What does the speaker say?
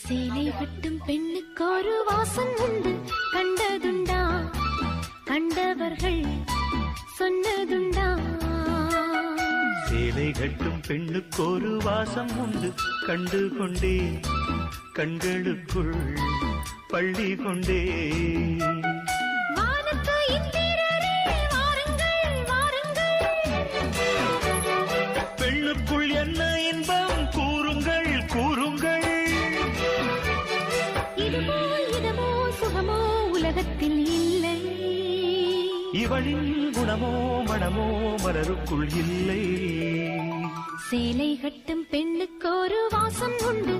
சேலை கட்டும் பெண்ணுக்கு ஒரு வாசம் உண்டு, கண்டதுண்டா? கண்டவர்கள் சொன்னதுண்டா? சேலை கட்டும் பெண்ணுக்கு ஒரு வாசம் உண்டு, கண்டு கொண்டே கண்களுக்குள் பள்ளி கொண்டே. பெண்ணுக்குள் என்ன இன்பம் கூறுங்கள் கூறுங்கள். இதுவோ இதமோ சுகமோ உலகத்தில் இல்லை, இவளின் குணமோ மனமோ மலருக்குள் இல்லை. சேலை கட்டும் பெண்ணுக்கு ஒரு வாசம் உண்டு,